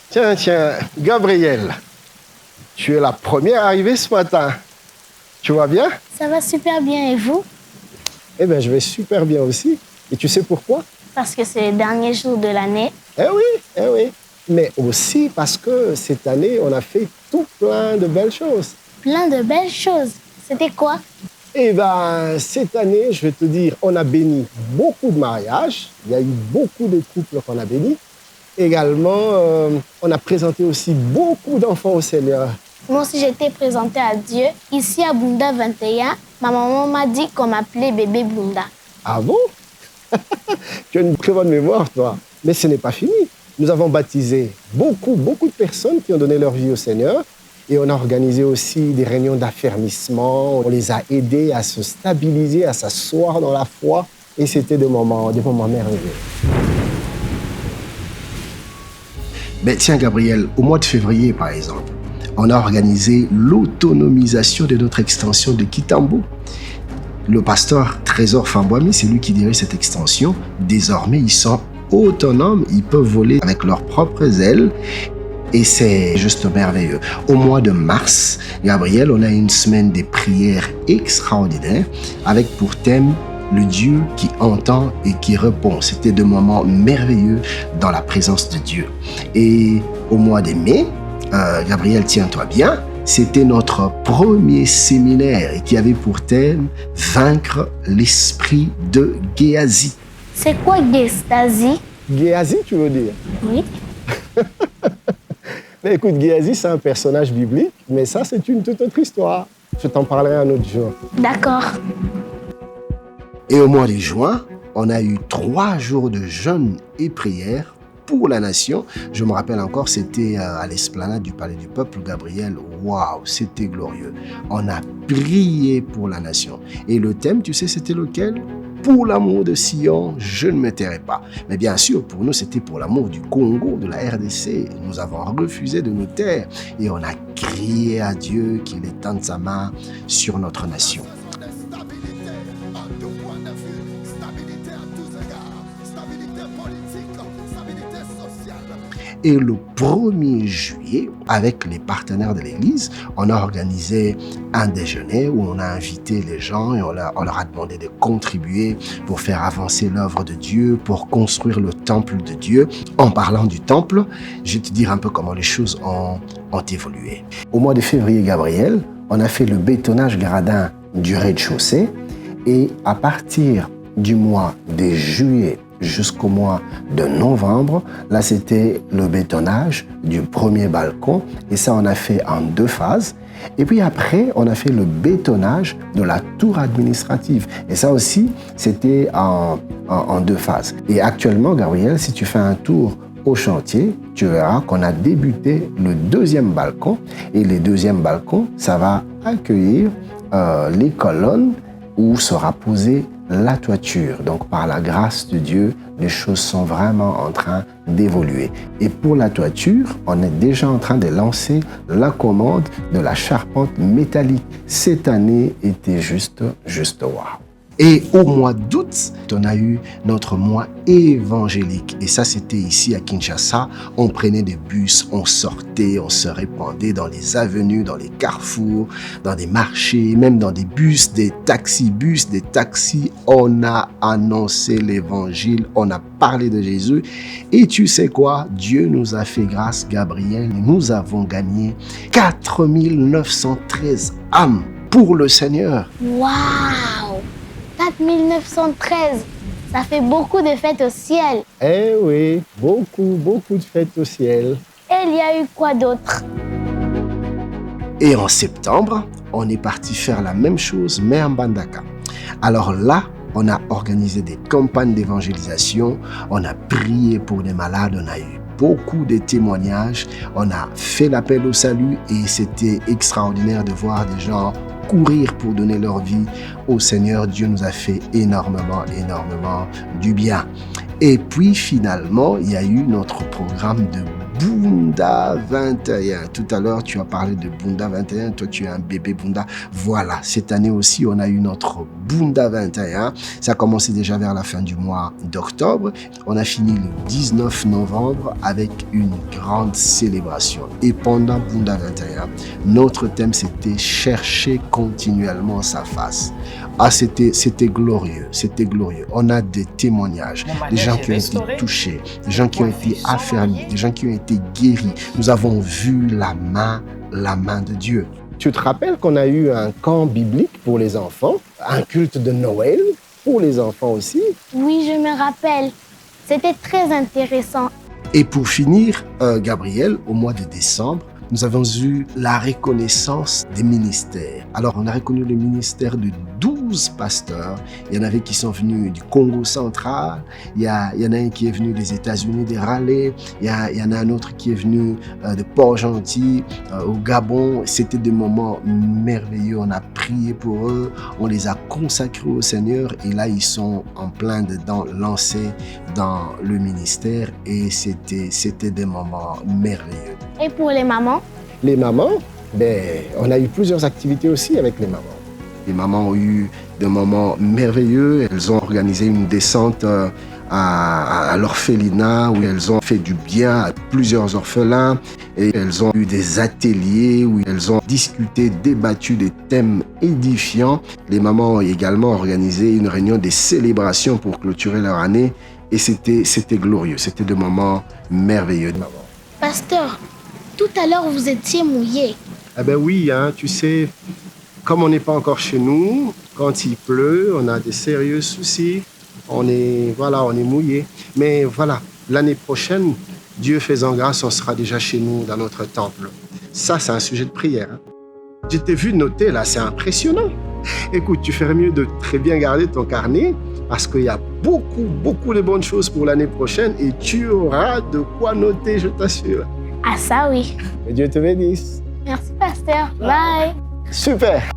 Tiens, Gabrielle, tu es la première arrivée ce matin. Tu vas bien? Ça va super bien, et vous? Eh bien, je vais super bien aussi. Et tu sais pourquoi? Parce que c'est le dernier jour de l'année. Eh oui. Mais aussi parce que cette année, on a fait tout plein de belles choses. Plein de belles choses. C'était quoi? Eh bien, cette année, je vais te dire, on a béni beaucoup de mariages. Il y a eu beaucoup de couples qu'on a bénis. Également, on a présenté aussi beaucoup d'enfants au Seigneur. Moi aussi, j'ai été présentée à Dieu. Ici à Bunda 21, ma maman m'a dit qu'on m'appelait bébé Bunda. Ah bon? Tu as une très bonne mémoire, toi. Mais ce n'est pas fini. Nous avons baptisé beaucoup de personnes qui ont donné leur vie au Seigneur. Et on a organisé aussi des réunions d'affermissement. On les a aidés à se stabiliser, à s'asseoir dans la foi. Et c'était des moments merveilleux. Mais tiens, Gabriel, au mois de février, par exemple, on a organisé l'autonomisation de notre extension de Kitambo. Le pasteur Trésor Fambouami, c'est lui qui dirige cette extension. Désormais, ils sont autonomes, ils peuvent voler avec leurs propres ailes. Et c'est juste merveilleux. Au mois de mars, Gabriel, on a une semaine de prières extraordinaires avec pour thème le Dieu qui entend et qui répond. C'était des moments merveilleux dans la présence de Dieu. Et au mois de mai, Gabriel, tiens-toi bien, c'était notre premier séminaire qui avait pour thème « Vaincre l'esprit de Géasi ». C'est quoi Géasi? Géasi, tu veux dire? Oui. Mais écoute, Géasi, c'est un personnage biblique, mais ça, c'est une toute autre histoire. Je t'en parlerai un autre jour. D'accord. Et au mois de juin, on a eu 3 jours de jeûne et prière pour la nation. Je me rappelle encore, c'était à l'esplanade du Palais du Peuple, Gabriel. Waouh, c'était glorieux. On a prié pour la nation. Et le thème, tu sais, c'était lequel? Pour l'amour de Sion, je ne me tairai pas. Mais bien sûr, pour nous, c'était pour l'amour du Congo, de la RDC. Nous avons refusé de nous taire et on a crié à Dieu qu'il étende sa main sur notre nation. Et le 1er juillet, avec les partenaires de l'Église, on a organisé un déjeuner où on a invité les gens et on leur a demandé de contribuer pour faire avancer l'œuvre de Dieu, pour construire le temple de Dieu. En parlant du temple, je vais te dire un peu comment les choses ont évolué. Au mois de février, Gabriel, on a fait le bétonnage gradin du rez-de-chaussée et à partir du mois de juillet jusqu'au mois de novembre, là c'était le bétonnage du premier balcon et ça on a fait en 2 phases. Et puis après, on a fait le bétonnage de la tour administrative. Et ça aussi, c'était en 2 phases. Et actuellement, Gabriel, si tu fais un tour au chantier, tu verras qu'on a débuté le 2e balcon. Et le 2e balcon, ça va accueillir les colonnes où sera posée la toiture. Donc, par la grâce de Dieu, les choses sont vraiment en train d'évoluer. Et pour la toiture, on est déjà en train de lancer la commande de la charpente métallique. Cette année était juste waouh. Et au mois d'août, on a eu notre mois évangélique. Et ça, c'était ici à Kinshasa. On prenait des bus, on sortait, on se répandait dans les avenues, dans les carrefours, dans des marchés, même dans des bus, des taxis. On a annoncé l'évangile, on a parlé de Jésus. Et tu sais quoi? Dieu nous a fait grâce, Gabriel. Nous avons gagné 4913 âmes pour le Seigneur. Waouh! 4913, ça fait beaucoup de fêtes au ciel. Eh oui, beaucoup de fêtes au ciel. Et il y a eu quoi d'autre? Et en septembre, on est parti faire la même chose, mais en Mbandaka. Alors là, on a organisé des campagnes d'évangélisation, on a prié pour des malades, on a eu beaucoup de témoignages, on a fait l'appel au salut et c'était extraordinaire de voir des gens courir pour donner leur vie au Seigneur. Dieu nous a fait énormément du bien. Et puis finalement, il y a eu notre programme de Bunda 21. Tout à l'heure, tu as parlé de Bunda 21. Toi, tu es un bébé Bunda. Voilà, cette année aussi, on a eu notre Bunda 21. Ça a commencé déjà vers la fin du mois d'octobre. On a fini le 19 novembre avec une grande célébration. Et pendant Bunda 21, notre thème, c'était « Chercher continuellement sa face ». Ah, c'était glorieux, c'était glorieux. On a des témoignages, des gens qui ont été touchés, des gens qui ont été affermis, des gens qui ont été guéris. Nous avons vu la main de Dieu. Tu te rappelles qu'on a eu un camp biblique pour les enfants, un culte de Noël pour les enfants aussi? Oui, je me rappelle. C'était très intéressant. Et pour finir, Gabriel, au mois de décembre, nous avons eu la reconnaissance des ministères. Alors, on a reconnu le ministère de 12 pasteurs. Il y en avait qui sont venus du Congo central. Il y en a un qui est venu des États-Unis, des Raleigh. Il y en a un autre qui est venu de Port-Gentil, au Gabon. C'était des moments merveilleux. On a prié pour eux. On les a consacrés au Seigneur. Et là, ils sont en plein dedans, lancés dans le ministère. Et c'était des moments merveilleux. Et pour les mamans? Les mamans, on a eu plusieurs activités aussi avec les mamans. Les mamans ont eu des moments merveilleux. Elles ont organisé une descente à l'orphelinat où elles ont fait du bien à plusieurs orphelins. Et elles ont eu des ateliers où elles ont discuté, débattu des thèmes édifiants. Les mamans ont également organisé une réunion des célébrations pour clôturer leur année. Et c'était glorieux. C'était des moments merveilleux. Pasteur, tout à l'heure, vous étiez mouillé. Eh bien oui, tu sais, comme on n'est pas encore chez nous, quand il pleut, on a des sérieux soucis. On est mouillé. Mais voilà, l'année prochaine, Dieu faisant grâce, on sera déjà chez nous dans notre temple. Ça, c'est un sujet de prière. Je t'ai vu noter là, c'est impressionnant. Écoute, tu ferais mieux de très bien garder ton carnet parce qu'il y a beaucoup de bonnes choses pour l'année prochaine et tu auras de quoi noter, je t'assure. Ah ça oui. Que Dieu te bénisse. Merci pasteur. Bye. Super.